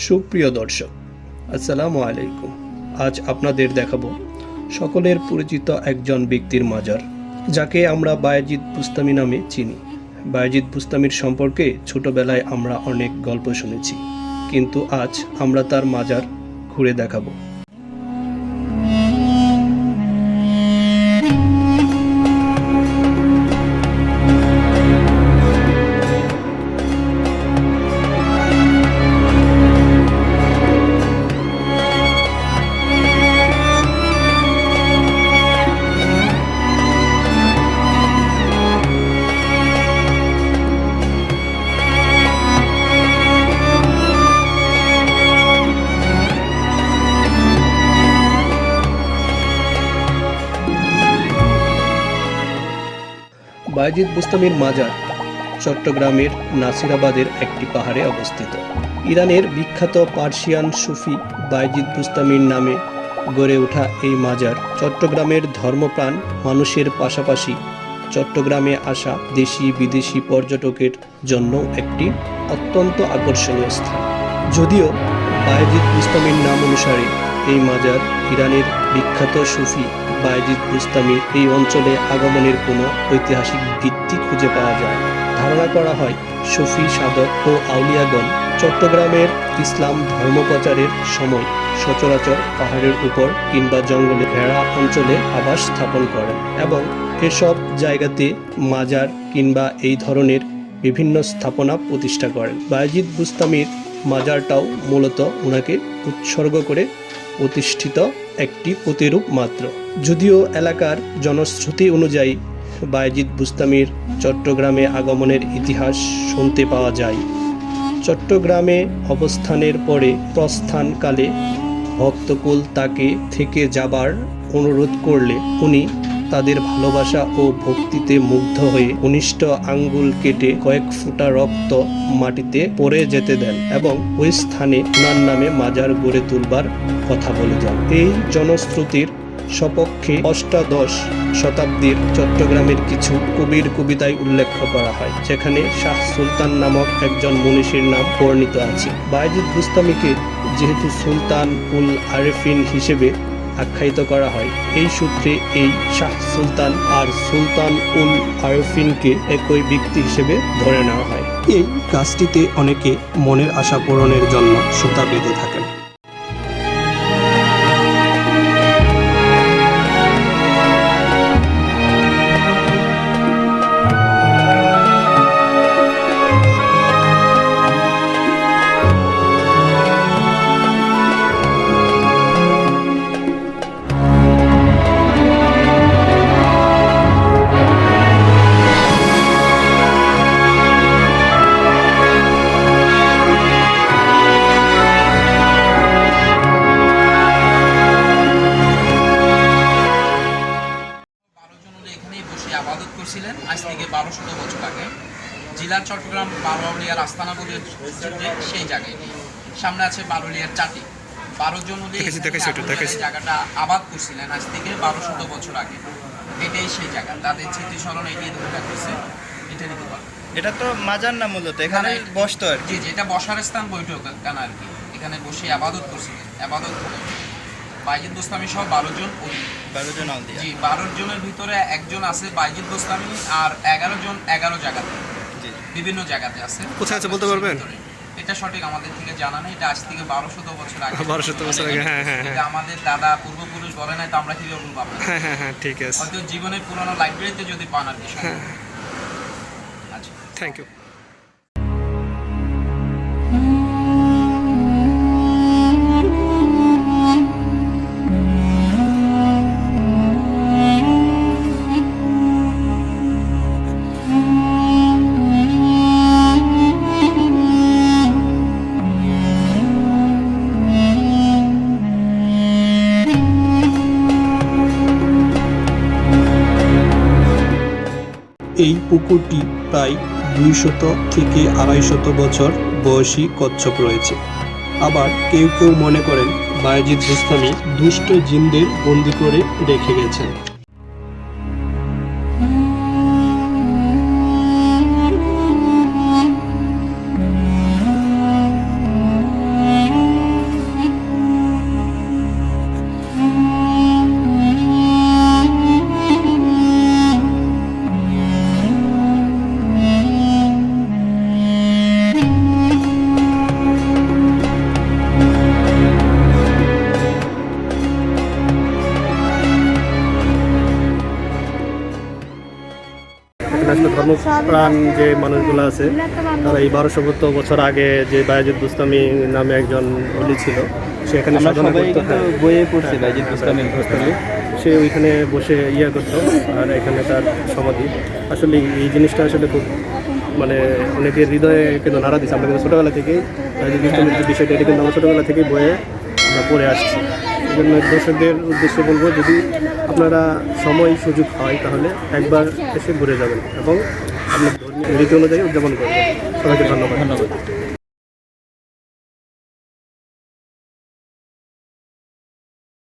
সুপ্রিয় দর্শক, আসসালামু আলাইকুম। আজ আপনাদের দেখাবো সকলের পরিচিত একজন ব্যক্তির মাজার, যাকে আমরা বায়েজিদ বুস্তামি নামে চিনি। বায়েজিদ বুস্তামির সম্পর্কে ছোটবেলায় আমরা অনেক গল্প শুনেছি, কিন্তু আজ আমরা তার মাজার ঘুরে দেখাবো। বায়েজিদ বুস্তামির মাজার চট্টগ্রামের নাসিরাবাদের একটি পাহাড়ে অবস্থিত। ইরানের বিখ্যাত পার্সিয়ান সুফি বায়েজিদ বুস্তামির নামে গড়ে ওঠা এই মাজার চট্টগ্রামের ধর্মপ্রাণ মানুষের পাশাপাশি চট্টগ্রামে আসা দেশি বিদেশি পর্যটকের জন্য একটি অত্যন্ত আকর্ষণীয় স্থান। যদিও বায়েজিদ বুস্তামির নাম অনুসারে এই মাজার ইরানের বিখ্যাত সুফি বায়েজিদ বুস্তামির এই অঞ্চলে আগমনের কোনো ঐতিহাসিক ভিত্তি খুঁজে পাওয়া যায়। ধারণা করা হয় সুফি সাধক ও আউলিয়াগণ চট্টগ্রামের ইসলাম ধর্মপ্রচারের সময় সচরাচর পাহাড়ের উপর কিংবা জঙ্গলে ঘেরা অঞ্চলে আবাস স্থাপন করেন এবং এসব জায়গাতে মাজার কিংবা এই ধরনের বিভিন্ন স্থাপনা প্রতিষ্ঠা করেন। বায়েজিদ বুস্তামির মাজারটাও মূলত ওনাকে উৎসর্গ করে প্রতিষ্ঠিত একটি প্রতিরূপ মাত্র। যদিও এলাকার জনশ্রুতি অনুযায়ী বায়েজিদ বুস্তামির চট্টগ্রামে আগমনের ইতিহাস শুনতে পাওয়া যায়। চট্টগ্রামে অবস্থানের পরে প্রস্থানকালে ভক্তকুল তাকে থেকে যাবার অনুরোধ করলে উনি তাদের ভালোবাসা ও ভক্তিতে মুগ্ধ হয়ে ১৯টা আঙ্গুল কেটে কয়েক ফোঁটা রক্ত মাটিতে পড়ে যেতে দেন এবং ওই স্থানে ওনার নামে মাজার গড়ে তুলবার কথা বলে যান। এই জনশ্রুতির সপক্ষে অষ্টাদশ শতাব্দীর চট্টগ্রামের কিছু কবির কবিতায় উল্লেখ করা হয়, যেখানে শাহ সুলতান নামক একজন মনীষীর নাম বর্ণিত আছে। বায়েজিদ বুস্তামিকে যেহেতু সুলতান উল আরেফিন হিসেবে আখ্যায়িত করা হয়, এই সূত্রে এই শাহ সুলতান আর সুলতান উল আরেফিনকে একই ব্যক্তি হিসেবে ধরে নেওয়া হয়। এই গাছটিতে অনেকে মনের আশা পূরণের জন্য সুতা বেঁধে থাকেন। আবাদত করছিলেন আজ থেকে ১২০০ বছর আগে। জেলার চট্টগ্রাম বারোয়ালিয়ার আস্তানা বলে সেই জায়গায় সামনে আছে বারোলিয়ার চাটি। ১২ জন জায়গাটা আবাদ করছিলেন আজ থেকে ১২০০ বছর আগে। এটাই সেই জায়গা, তাদের স্মৃতিস্মরণ এগিয়ে ধরে রাখতেছে। এটা নিতে পারবে। এটা তো মাজার না, মূলত এখানে বসতো আর জি, এটা বসার স্থান, বৈঠক কেন আর কি। এখানে বসে আবাদত করছিলেন। আবাদত বায়েজিদ বুস্তামি সহ ১২ জন আউলিয়া। জি, ১২ জনের ভিতরে একজন আছে বায়েজিদ বুস্তামি, আর ১১ জন ১১ জায়গাতে বিভিন্ন জায়গাতে আছে। কোথায় আছে বলতে পারবেন? এটা সঠিক আমাদের থেকে জানা নেই। এটা আজ থেকে ১২০০ বছর আগে। ১২০০ বছর আগে, হ্যাঁ হ্যাঁ হ্যাঁ। আমাদের দাদা পূর্বপুরুষ বলে নাই, তো আমরা কিভাবে বলবো আপনাদের? হ্যাঁ হ্যাঁ হ্যাঁ, ঠিক আছে। হয়তো জীবনের পুরনো লাইব্রেরিতে যদি পান আর কি। হ্যাঁ, আচ্ছা, থ্যাংক ইউ। এই পুকুরটি প্রায় ২০০ থেকে ২৫০ বছর বয়সী কচ্ছপ রয়েছে। আবার কেউ কেউ মনে করেন বায়েজিদ বুস্তামি দুষ্ট জিনদের বন্দী করে রেখে গেছেন। এখানে আসলে ধর্মপ্রাণ যে মানুষগুলো আছে তারা এই 1200 বছর আগে যে বায়েজিদ বুস্তামি নামে একজন অলি ছিল, সে এখানে আমরা সাধনা সবাই করতো। কিন্তু বইয়ে পড়ছি বাইজিদ বুস্তামি বুস্তামি, সে ওইখানে বসে করতো, আর এখানে তার সমাধি। আসলে এই জিনিসটা আসলে খুব মানে অনেকের হৃদয়ে কিন্তু নাড়া দিচ্ছে। আমরা কিন্তু ছোটোবেলা থেকেই বায়েজিদ বুস্তামির যে বিষয়টা, এটা কিন্তু আমরা ছোটোবেলা থেকেই বইয়ে আমরা পড়ে আসছি। এই জন্য দর্শকদের উদ্দেশ্যে বলবো, যদি আপনারা সময় সুযোগ হয় তাহলে একবার এসে ঘুরে যাবেন এবং আপনার ধর্মীয় রীতি অনুযায়ী উদযাপন করবেন। সবাইকে ধন্যবাদ।